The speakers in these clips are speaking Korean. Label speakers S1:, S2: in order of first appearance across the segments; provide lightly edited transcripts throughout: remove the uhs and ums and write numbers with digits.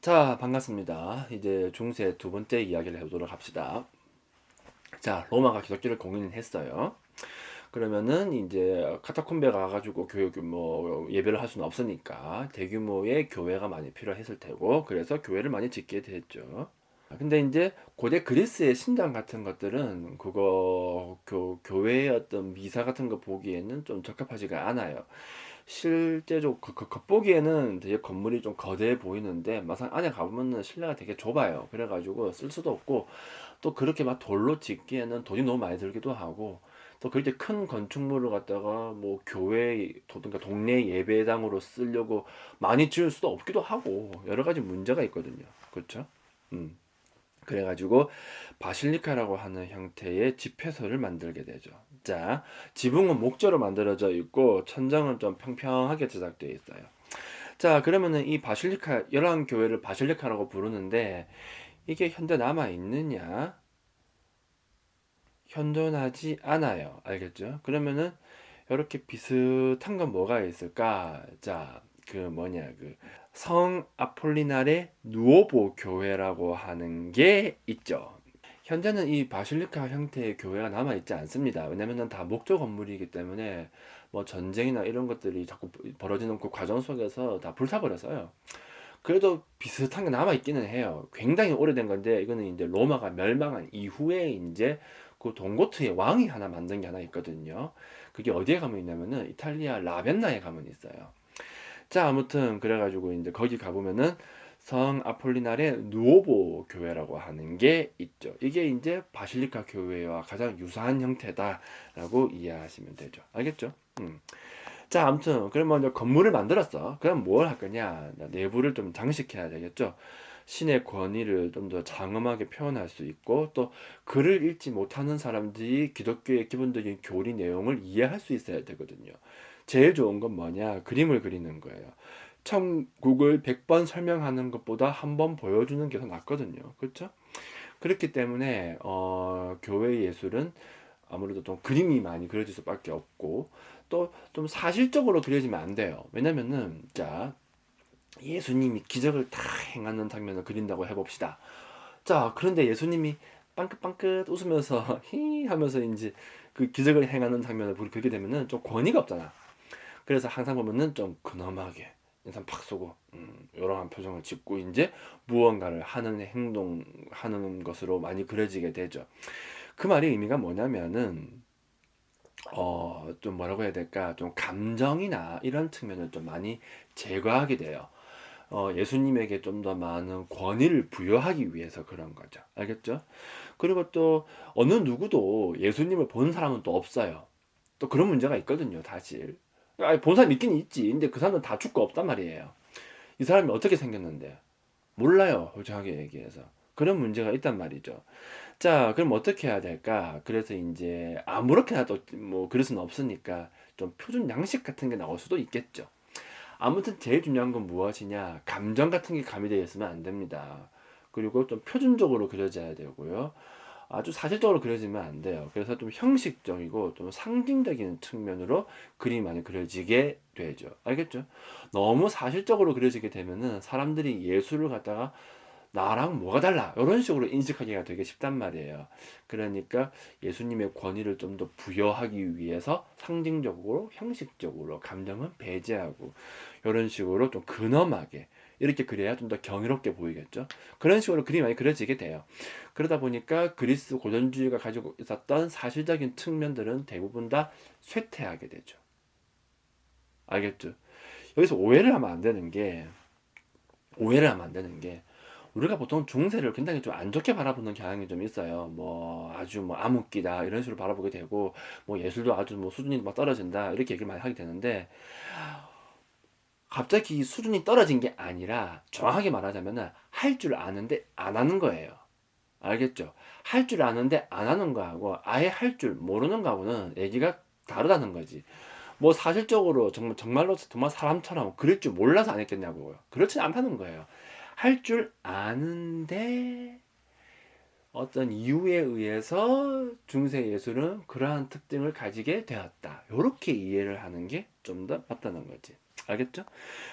S1: 자, 반갑습니다. 이제 중세 두 번째 이야기를 해보도록 합시다. 자, 로마가 기독교를 공인했어요. 그러면은 이제 카타콤베 가가지고 예배를 할 수는 없으니까 대규모의 교회가 많이 필요했을 테고, 그래서 교회를 많이 짓게 됐죠. 근데 이제 고대 그리스의 신장 같은 것들은 그거 교회의 어떤 미사 같은 거 보기에는 좀 적합하지가 않아요. 실제로 겉보기에는 되게 건물이 좀 거대해 보이는데 막상 안에 가보면은 실내가 되게 좁아요. 그래가지고 쓸 수도 없고, 또 그렇게 막 돌로 짓기에는 돈이 너무 많이 들기도 하고, 또 그렇게 큰 건축물을 갖다가 뭐 그러니까 동네 예배당으로 쓰려고 많이 지을 수도 없기도 하고, 여러 가지 문제가 있거든요. 그렇죠? 음. 그래가지고 바실리카라고 하는 형태의 집회소를 만들게 되죠. 자, 지붕은 목재로 만들어져 있고 천장은 좀 평평하게 제작되어 있어요. 자, 그러면은 이 바실리카, 11교회를 바실리카라고 부르는데 이게 현재 남아 있느냐? 현존하지 않아요. 알겠죠? 그러면은 이렇게 비슷한 건 뭐가 있을까? 자, 성 아폴리나레 누오보 교회라고 하는 게 있죠. 현재는 이 바실리카 형태의 교회가 남아 있지 않습니다. 왜냐면은 다 목조 건물이기 때문에 뭐 전쟁이나 이런 것들이 자꾸 벌어지는 그 과정 속에서 다 불타버렸어요. 그래도 비슷한 게 남아 있기는 해요. 굉장히 오래된 건데, 이거는 이제 로마가 멸망한 이후에 이제 그 동고트의 왕이 하나 만든 게 하나 있거든요. 그게 어디에 가면 있냐면은 이탈리아 라벤나에 가면 있어요. 자, 아무튼 그래가지고 이제 거기 가보면은 성 아폴리나레 누오보 교회라고 하는 게 있죠. 이게 이제 바실리카 교회와 가장 유사한 형태다라고 이해하시면 되죠. 알겠죠? 자, 아무튼 그러면 이제 건물을 만들었어. 그럼 뭘 할 거냐? 내부를 좀 장식해야 되겠죠. 신의 권위를 좀 더 장엄하게 표현할 수 있고, 또 글을 읽지 못하는 사람들이 기독교의 기본적인 교리 내용을 이해할 수 있어야 되거든요. 제일 좋은 건 뭐냐? 그림을 그리는 거예요. 천국을 100번 설명하는 것보다 한 번 보여주는 게 더 낫거든요. 그렇죠? 그렇기 때문에 교회 예술은 아무래도 좀 그림이 많이 그려질 수밖에 없고, 또 좀 사실적으로 그려지면 안 돼요. 왜냐면은 자, 예수님이 기적을 다 행하는 장면을 그린다고 해봅시다. 자, 그런데 예수님이 빵긋빵긋 웃으면서 히 하면서 이제 그 기적을 행하는 장면을 그리게 되면은 좀 권위가 없잖아. 그래서 항상 보면은 좀 근엄하게 인상 팍 쏘고 요러한 표정을 짓고 이제 무언가를 하는 행동하는 것으로 많이 그려지게 되죠. 그 말의 의미가 뭐냐면은 좀 뭐라고 해야 될까? 좀 감정이나 이런 측면을 좀 많이 제거하게 돼요. 예수님에게 좀 더 많은 권위를 부여하기 위해서 그런 거죠. 알겠죠? 그리고 또 어느 누구도 예수님을 본 사람은 또 없어요. 또 그런 문제가 있거든요, 사실. 아니, 본 사람 있긴 있지. 근데 그 사람은 다 죽고 없단 말이에요. 이 사람이 어떻게 생겼는데? 몰라요, 솔직하게 얘기해서. 그런 문제가 있단 말이죠. 자, 그럼 어떻게 해야 될까? 그래서 이제 아무렇게나 또 뭐 그럴 수는 없으니까 좀 표준 양식 같은 게 나올 수도 있겠죠. 아무튼 제일 중요한 건 무엇이냐? 감정 같은 게 가미되어 있으면 안 됩니다. 그리고 좀 표준적으로 그려져야 되고요. 아주 사실적으로 그려지면 안 돼요. 그래서 좀 형식적이고 좀 상징적인 측면으로 그림이 많이 그려지게 되죠. 알겠죠? 너무 사실적으로 그려지게 되면은 사람들이 예술을 갖다가 나랑 뭐가 달라? 이런 식으로 인식하기가 되게 쉽단 말이에요. 그러니까 예수님의 권위를 좀 더 부여하기 위해서 상징적으로, 형식적으로 감정은 배제하고 이런 식으로 좀 근엄하게 이렇게 그려야 좀 더 경이롭게 보이겠죠. 그런 식으로 그림이 많이 그려지게 돼요. 그러다 보니까 그리스 고전주의가 가지고 있었던 사실적인 측면들은 대부분 다 쇠퇴하게 되죠. 알겠죠? 여기서 오해를 하면 안 되는 게 우리가 보통 중세를 굉장히 좀 안 좋게 바라보는 경향이 좀 있어요. 뭐 아주 뭐 암흑기다 이런 식으로 바라보게 되고, 뭐 예술도 아주 뭐 수준이 막 떨어진다 이렇게 얘기를 많이 하게 되는데, 갑자기 수준이 떨어진 게 아니라 정확하게 말하자면은 할 줄 아는데 안 하는 거예요. 알겠죠? 할 줄 아는데 안 하는 거하고 아예 할 줄 모르는 거하고는 얘기가 다르다는 거지. 뭐 사실적으로 정말로 정말 사람처럼 그릴 줄 몰라서 안 했겠냐고요. 그렇지 않다는 거예요. 할 줄 아는데 어떤 이유에 의해서 중세 예술은 그러한 특징을 가지게 되었다. 이렇게 이해를 하는 게 좀 더 맞다는 거지. 알겠죠?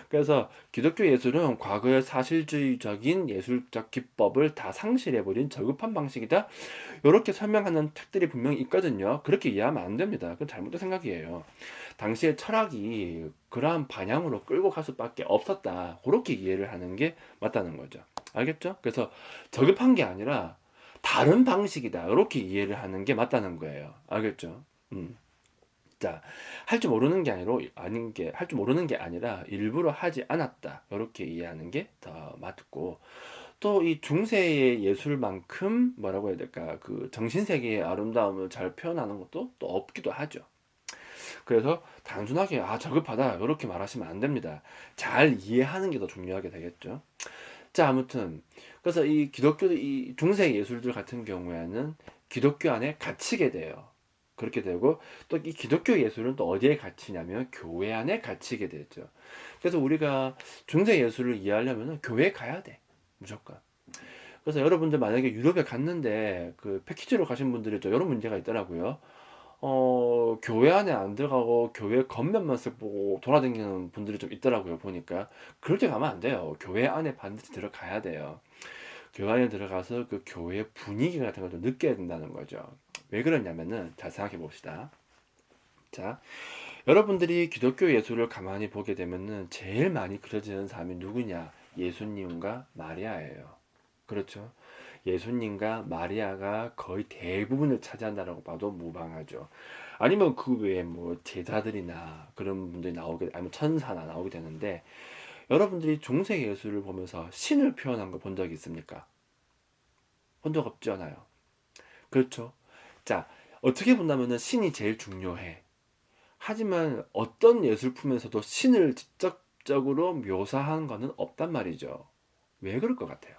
S1: 그래서 기독교 예술은 과거의 사실주의적인 예술적 기법을 다 상실해버린 저급한 방식이다. 이렇게 설명하는 책들이 분명히 있거든요. 그렇게 이해하면 안 됩니다. 그건 잘못된 생각이에요. 당시의 철학이 그러한 방향으로 끌고 갈 수밖에 없었다. 그렇게 이해를 하는 게 맞다는 거죠. 알겠죠? 그래서 저급한 게 아니라 다른 방식이다. 이렇게 이해를 하는 게 맞다는 거예요. 알겠죠? 자, 할 줄 모르는 게 할 줄 모르는 게 아니라 일부러 하지 않았다. 이렇게 이해하는 게 더 맞고, 또 이 중세의 예술만큼 뭐라고 해야 될까? 그 정신세계의 아름다움을 잘 표현하는 것도 또 없기도 하죠. 그래서 단순하게 저급하다 이렇게 말하시면 안 됩니다. 잘 이해하는 게 더 중요하게 되겠죠. 자, 아무튼 그래서 이 기독교 이 중세 예술들 같은 경우에는 기독교 안에 갇히게 돼요. 그렇게 되고 또 이 기독교 예술은 또 어디에 갇히냐면 교회 안에 갇히게 되죠. 그래서 우리가 중세 예술을 이해하려면 교회 가야 돼. 무조건. 그래서 여러분들 만약에 유럽에 갔는데 그 패키지로 가신 분들이 좀 이런 문제가 있더라고요. 교회 안에 안 들어가고 교회 겉면만 쓱 보고 돌아다니는 분들이 좀 있더라고요. 보니까 그렇게 가면 안 돼요. 교회 안에 반드시 들어가야 돼요. 교회 안에 들어가서 그 교회 분위기 같은 걸 좀 느껴야 된다는 거죠. 왜 그러냐면은 잘 생각해 봅시다. 자, 여러분들이 기독교 예술을 가만히 보게 되면은 제일 많이 그려지는 사람이 누구냐? 예수님과 마리아예요. 그렇죠? 예수님과 마리아가 거의 대부분을 차지한다라고 봐도 무방하죠. 아니면 그 외에 뭐 제자들이나 그런 분들이 나오게, 아니면 천사나 나오게 되는데, 여러분들이 중세 예술을 보면서 신을 표현한 거 본 적 있습니까? 본 적 없지 않아요. 그렇죠? 자, 어떻게 본다면은 신이 제일 중요해. 하지만 어떤 예술품에서도 신을 직접적으로 묘사한 거는 없단 말이죠. 왜 그럴 것 같아요?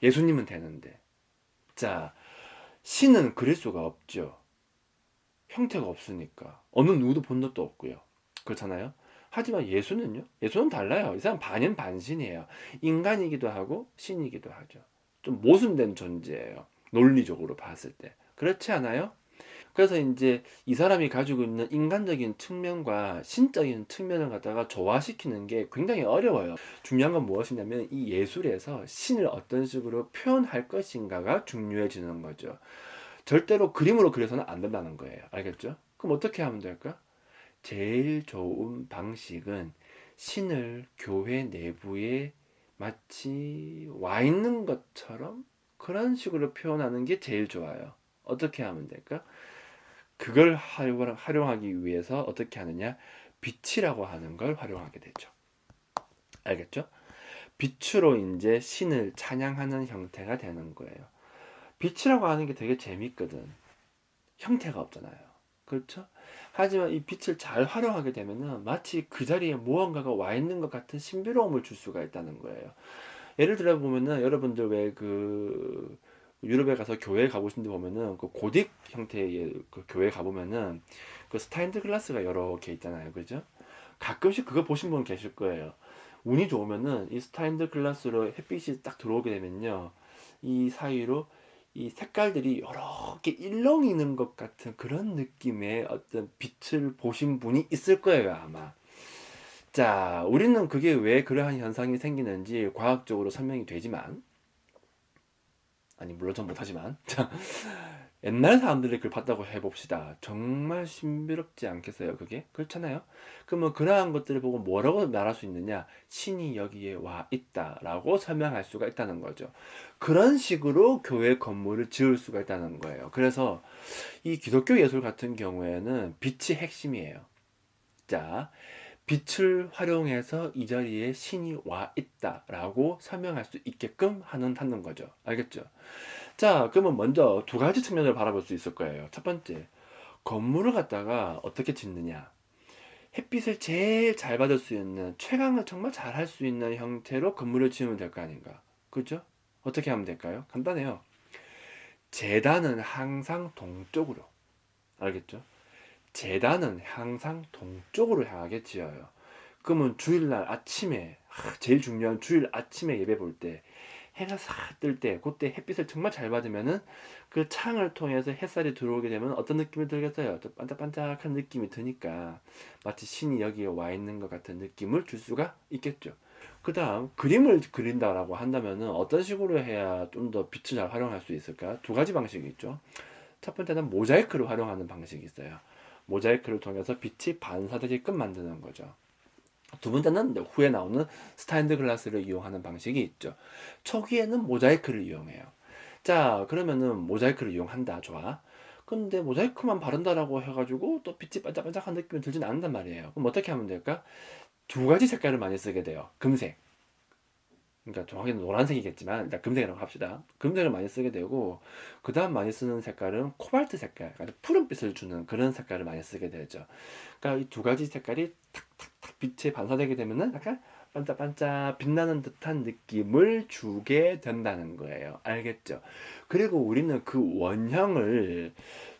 S1: 예수님은 되는데. 자, 신은 그릴 수가 없죠. 형태가 없으니까. 어느 누구도 본 적도 없고요. 그렇잖아요? 하지만 예수는요? 예수는 달라요. 이 사람 반인반신이에요. 인간이기도 하고 신이기도 하죠. 좀 모순된 존재예요. 논리적으로 봤을 때. 그렇지 않아요? 그래서 이제 이 사람이 가지고 있는 인간적인 측면과 신적인 측면을 갖다가 조화시키는 게 굉장히 어려워요. 중요한 건 무엇이냐면 이 예술에서 신을 어떤 식으로 표현할 것인가가 중요해지는 거죠. 절대로 그림으로 그려서는 안 된다는 거예요. 알겠죠? 그럼 어떻게 하면 될까? 제일 좋은 방식은 신을 교회 내부에 마치 와 있는 것처럼 그런 식으로 표현하는 게 제일 좋아요. 어떻게 하면 될까? 그걸 활용하기 위해서 어떻게 하느냐? 빛이라고 하는 걸 활용하게 되죠. 알겠죠? 빛으로 이제 신을 찬양하는 형태가 되는 거예요. 빛이라고 하는 게 되게 재밌거든. 형태가 없잖아요. 그렇죠? 하지만 이 빛을 잘 활용하게 되면은 마치 그 자리에 무언가가 와 있는 것 같은 신비로움을 줄 수가 있다는 거예요. 예를 들어 보면은 여러분들 왜 그 유럽에 가서 교회 가보신 데 보면은 그 고딕 형태의 그 교회 가보면은 그 스타인드 글라스가 여러 개 있잖아요. 그죠? 가끔씩 그거 보신 분 계실 거예요. 운이 좋으면은 이 스타인드 글라스로 햇빛이 딱 들어오게 되면요. 이 사이로 이 색깔들이 여러 개 일렁이는 것 같은 그런 느낌의 어떤 빛을 보신 분이 있을 거예요, 아마. 자, 우리는 그게 왜 그러한 현상이 생기는지 과학적으로 설명이 되지만, 아니, 물론 전 못하지만, 자, 옛날 사람들이 그걸 봤다고 해봅시다. 정말 신비롭지 않겠어요, 그게? 그렇잖아요? 그러면 그러한 것들을 보고 뭐라고 말할 수 있느냐? 신이 여기에 와 있다라고 설명할 수가 있다는 거죠. 그런 식으로 교회 건물을 지을 수가 있다는 거예요. 그래서 이 기독교 예술 같은 경우에는 빛이 핵심이에요. 자, 빛을 활용해서 이 자리에 신이 와 있다라고 설명할 수 있게끔 하는 거죠. 알겠죠? 자, 그러면 먼저 두 가지 측면을 바라볼 수 있을 거예요. 첫 번째, 건물을 갖다가 어떻게 짓느냐. 햇빛을 제일 잘 받을 수 있는, 채광을 정말 잘 할 수 있는 형태로 건물을 지으면 될 거 아닌가. 그죠? 어떻게 하면 될까요? 간단해요. 재단은 항상 동쪽으로. 알겠죠? 재단은 항상 동쪽으로 향하게 지어요. 그러면 주일날 아침에, 제일 중요한 주일 아침에 예배 볼 때, 해가 싹 뜰 때, 그때 햇빛을 정말 잘 받으면은 그 창을 통해서 햇살이 들어오게 되면 어떤 느낌이 들겠어요? 좀 반짝반짝한 느낌이 드니까 마치 신이 여기에 와 있는 것 같은 느낌을 줄 수가 있겠죠. 그 다음 그림을 그린다라고 한다면은 어떤 식으로 해야 좀 더 빛을 잘 활용할 수 있을까? 두 가지 방식이 있죠. 첫 번째는 모자이크를 활용하는 방식이 있어요. 모자이크를 통해서 빛이 반사되게끔 만드는 거죠. 두 번째는 후에 나오는 스타인드 글라스를 이용하는 방식이 있죠. 초기에는 모자이크를 이용해요. 자, 그러면은 모자이크를 이용한다. 좋아. 근데 모자이크만 바른다라고 해가지고 또 빛이 반짝반짝한 느낌이 들진 않는단 말이에요. 그럼 어떻게 하면 될까? 두 가지 색깔을 많이 쓰게 돼요. 금색. 그러니까 정확히는 노란색이겠지만 일단 금색이라고 합시다. 금색을 많이 쓰게 되고 그 다음 많이 쓰는 색깔은 코발트 색깔, 그러니까 푸른빛을 주는 그런 색깔을 많이 쓰게 되죠. 그러니까 이 두 가지 색깔이 탁탁탁 빛에 반사되게 되면은 약간 반짝반짝 빛나는 듯한 느낌을 주게 된다는 거예요. 알겠죠? 그리고 우리는 그 원형을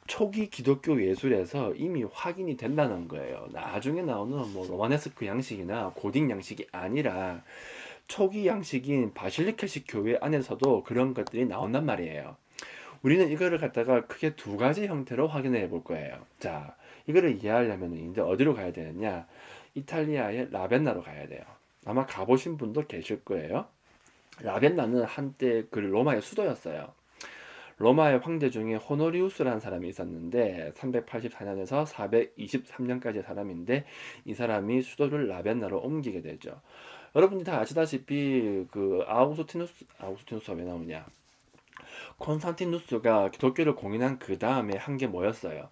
S1: 초기 기독교 예술에서 이미 확인이 된다는 거예요. 나중에 나오는 뭐 로마네스크 양식이나 고딕 양식이 아니라 초기 양식인 바실리카식 교회 안에서도 그런 것들이 나온단 말이에요. 우리는 이거를 갖다가 크게 두 가지 형태로 확인해 볼 거예요. 자, 이거를 이해하려면 이제 어디로 가야 되느냐? 이탈리아의 라벤나로 가야 돼요. 아마 가보신 분도 계실 거예요. 라벤나는 한때 그 로마의 수도였어요. 로마의 황제 중에 호노리우스라는 사람이 있었는데 384년에서 423년까지의 사람인데 이 사람이 수도를 라벤나로 옮기게 되죠. 여러분이 다 아시다시피 그 아우구스티누스가 왜 나오냐? 콘스탄티누스가 기독교를 공인한 그 다음에 한 게 뭐였어요?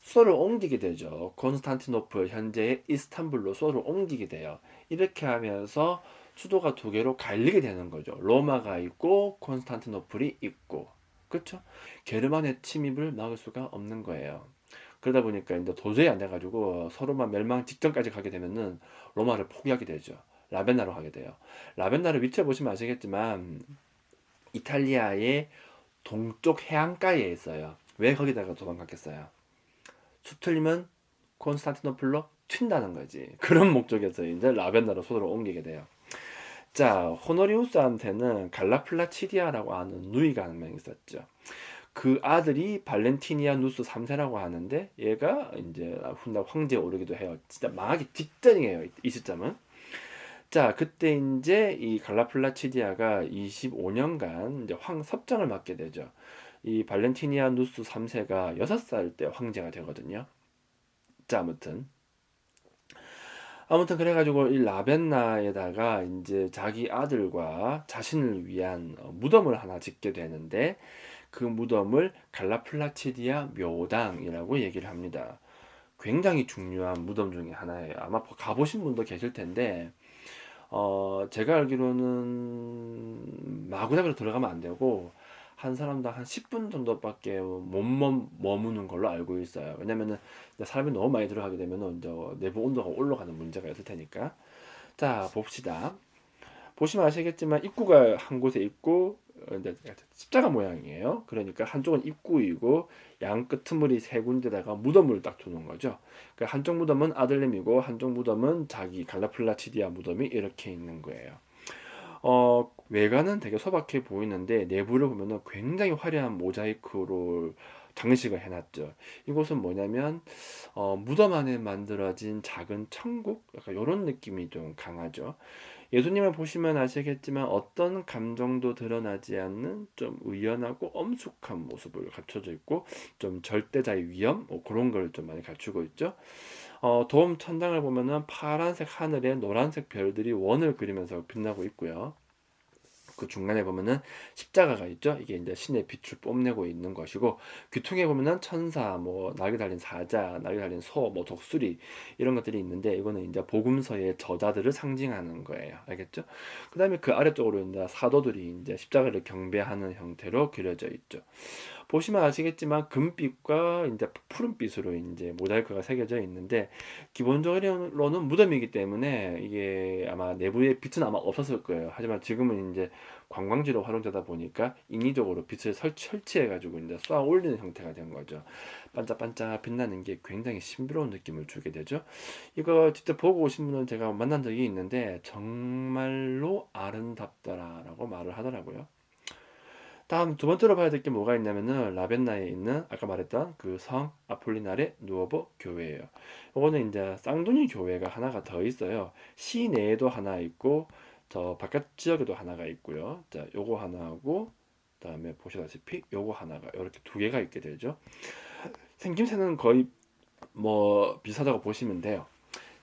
S1: 수도를 옮기게 되죠. 콘스탄티노플 현재의 이스탄불로 수도를 옮기게 돼요. 이렇게 하면서 수도가 두 개로 갈리게 되는 거죠. 로마가 있고 콘스탄티노플이 있고. 그렇죠? 게르만의 침입을 막을 수가 없는 거예요. 그러다 보니까 이제 도저히 안 돼가지고 서로만 멸망 직전까지 가게 되면은 로마를 포기하게 되죠. 라벤나로 가게 돼요. 라벤나를 위치를 보시면 아시겠지만 이탈리아의 동쪽 해안가에 있어요. 왜 거기다가 도망갔겠어요? 수틀리면 콘스탄티노플로 튄다는 거지. 그런 목적에서 이제 라벤나로 소도로 옮기게 돼요. 자, 호노리우스한테는 갈라플라치디아라고 하는 누이가 한 명 있었죠. 그 아들이 발렌티니아 누스 3세라고 하는데 얘가 이제 훗날 황제에 오르기도 해요. 진짜 망하기 직전이에요. 이 시점은. 자, 그때 이제 이 갈라플라치디아가 25년간 이제 섭정을 맡게 되죠. 이 발렌티니아 누스 3세가 6살 때 황제가 되거든요. 자, 아무튼 그래가지고 이 라벤나에다가 이제 자기 아들과 자신을 위한 무덤을 하나 짓게 되는데 그 무덤을 갈라플라치디아 묘당이라고 얘기를 합니다. 굉장히 중요한 무덤 중에 하나예요. 아마 가보신 분도 계실 텐데 제가 알기로는 마구잡이로 들어가면 안 되고 한 사람당 한 10분 정도밖에 못 머무는 걸로 알고 있어요. 왜냐면은 사람이 너무 많이 들어가게 되면은 이제 내부 온도가 올라가는 문제가 있을 테니까. 자, 봅시다. 보시면 아시겠지만 입구가 한 곳에 있고 이제 십자가 모양이에요. 그러니까 한쪽은 입구이고 양 끄트머리 세 군데다가 무덤을 딱 두는 거죠. 그러니까 한쪽 무덤은 아들님이고 한쪽 무덤은 자기 갈라플라치디아 무덤이 이렇게 있는 거예요. 외관은 되게 소박해 보이는데 내부를 보면은 굉장히 화려한 모자이크로 장식을 해놨죠. 이곳은 뭐냐면 무덤 안에 만들어진 작은 천국, 약간 이런 느낌이 좀 강하죠. 예수님을 보시면 아시겠지만 어떤 감정도 드러나지 않는 좀 의연하고 엄숙한 모습을 갖춰져 있고 좀 절대자의 위험 그런 걸 좀 많이 갖추고 있죠. 도움 천장을 보면은 파란색 하늘에 노란색 별들이 원을 그리면서 빛나고 있고요. 그 중간에 보면은 십자가가 있죠. 이게 이제 신의 빛을 뽐내고 있는 것이고 귀퉁이에 보면은 천사, 뭐 날개 달린 사자, 날개 달린 소, 뭐 독수리 이런 것들이 있는데 이거는 이제 복음서의 저자들을 상징하는 거예요. 알겠죠? 그다음에 그 아래쪽으로 이제 사도들이 이제 십자가를 경배하는 형태로 그려져 있죠. 보시면 아시겠지만 금빛과 이제 푸른빛으로 이제 모자이크가 새겨져 있는데 기본적으로는 무덤이기 때문에 이게 아마 내부에 빛은 아마 없었을 거예요. 하지만 지금은 이제 관광지로 활용되다 보니까 인위적으로 빛을 설치해 가지고 이제 쏘아 올리는 형태가 된 거죠. 반짝반짝 빛나는 게 굉장히 신비로운 느낌을 주게 되죠. 이거 직접 보고 오신 분은 제가 만난 적이 있는데 정말로 아름답더라라고 말을 하더라고요. 다음 두 번째로 봐야 될 게 뭐가 있냐면은 라벤나에 있는 아까 말했던 그 성 아폴리나레 누오보 교회예요. 요거는 이제 쌍둥이 교회가 하나가 더 있어요. 시내에도 하나 있고 저 바깥 지역에도 하나가 있고요. 자, 요거 하나하고 그다음에 보시다시피 요거 하나가 이렇게 두 개가 있게 되죠. 생김새는 거의 뭐 비슷하다고 보시면 돼요.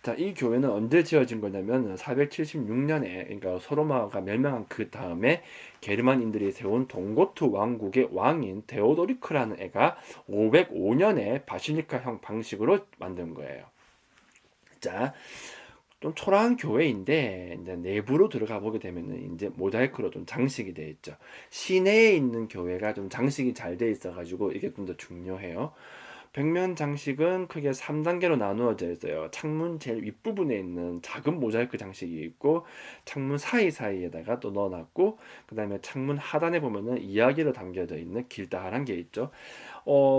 S1: 자, 이 교회는 언제 지어진 거냐면 476년에 그러니까 소로마가 멸망한 그 다음에 게르만인들이 세운 동고트 왕국의 왕인 데오도리크라는 애가 505년에 바실리카형 방식으로 만든 거예요. 자, 좀 초라한 교회인데 이제 내부로 들어가 보게 되면은 이제 모자이크로 좀 장식이 되어 있죠. 시내에 있는 교회가 좀 장식이 잘 돼 있어 가지고 이게 좀 더 중요해요. 벽면 장식은 크게 3단계로 나누어져 있어요. 창문 제일 윗부분에 있는 작은 모자이크 장식이 있고 창문 사이사이에다가 또 넣어놨고 그 다음에 창문 하단에 보면은 이야기로 담겨져 있는 길다란 게 있죠.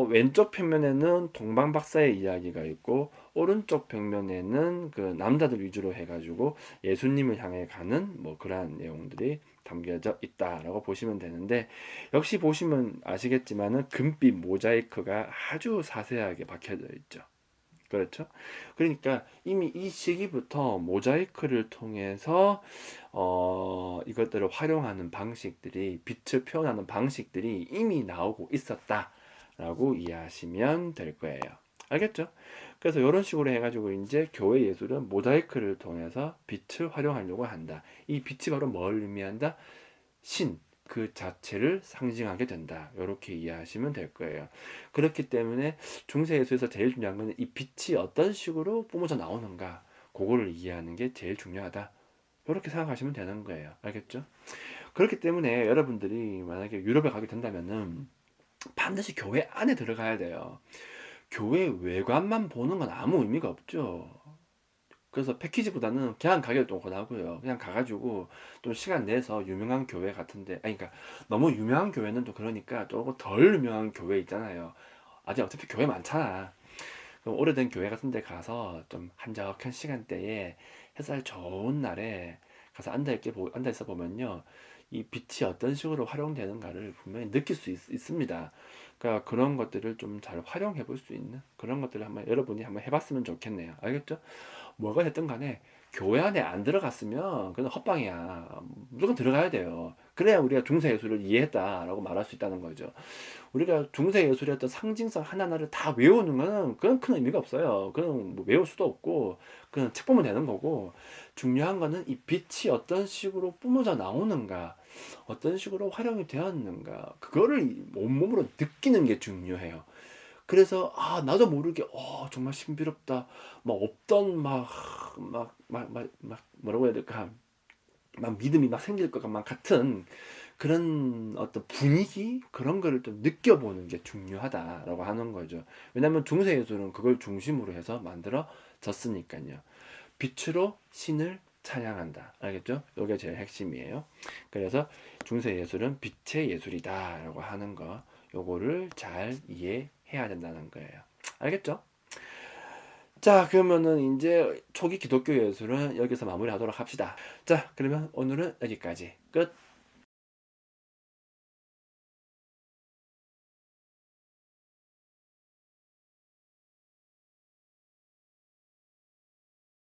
S1: 왼쪽 평면에는 동방박사의 이야기가 있고 오른쪽 벽면에는 그 남자들 위주로 해가지고 예수님을 향해 가는 뭐 그러한 내용들이 담겨져 있다라고 보시면 되는데 역시 보시면 아시겠지만은 금빛 모자이크가 아주 자세하게 박혀져 있죠. 그렇죠? 그러니까 이미 이 시기부터 모자이크를 통해서 이것들을 활용하는 방식들이 빛을 표현하는 방식들이 이미 나오고 있었다라고 이해하시면 될 거예요. 알겠죠? 그래서 이런 식으로 해가지고 이제 교회 예술은 모자이크를 통해서 빛을 활용하려고 한다. 이 빛이 바로 뭘 의미한다? 신, 그 자체를 상징하게 된다. 이렇게 이해하시면 될 거예요. 그렇기 때문에 중세 예술에서 제일 중요한 것은 이 빛이 어떤 식으로 뿜어져 나오는가, 그거를 이해하는 게 제일 중요하다. 이렇게 생각하시면 되는 거예요. 알겠죠? 그렇기 때문에 여러분들이 만약에 유럽에 가게 된다면은 반드시 교회 안에 들어가야 돼요. 교회 외관만 보는 건 아무 의미가 없죠. 그래서 패키지보다는 그냥 가기를 좀 권하고요. 그냥 가가지고 좀 시간 내서 유명한 교회 같은데, 아니, 그러니까 너무 유명한 교회는 좀 그러니까 조금 덜 유명한 교회 있잖아요. 아직 어차피 교회 많잖아. 그럼 오래된 교회 같은 데 가서 좀 한적한 시간대에 햇살 좋은 날에 가서 앉아 있어 보면요. 이 빛이 어떤 식으로 활용되는가를 분명히 느낄 수 있습니다. 그러니까 그런 것들을 좀 잘 활용해 볼 수 있는 그런 것들을 한번 여러분이 한번 해봤으면 좋겠네요. 알겠죠? 뭐가 됐든 간에 교회 안에 안 들어갔으면 그건 헛방이야. 무조건 들어가야 돼요. 그래야 우리가 중세 예술을 이해했다라고 말할 수 있다는 거죠. 우리가 중세 예술의 어떤 상징성 하나하나를 다 외우는 거는 그건 큰 의미가 없어요. 그건 뭐 외울 수도 없고 그냥 책 보면 되는 거고 중요한 거는 이 빛이 어떤 식으로 뿜어져 나오는가 어떤 식으로 활용이 되었는가 그거를 온몸으로 느끼는 게 중요해요. 그래서 나도 모르게 정말 신비롭다. 막 없던 뭐라고 해야 될까? 막 믿음이 막 생길 것만 같은 그런 어떤 분위기 그런 거를 좀 느껴보는 게 중요하다라고 하는 거죠. 왜냐하면 중세 예술은 그걸 중심으로 해서 만들어졌으니까요. 빛으로 신을 찬양한다. 알겠죠? 이게 제일 핵심이에요. 그래서 중세 예술은 빛의 예술이다라고 하는 거 요거를 잘 이해해야 된다는 거예요. 알겠죠? 자, 그러면은 이제 초기 기독교 예술은 여기서 마무리하도록 합시다. 자, 그러면 오늘은 여기까지 끝.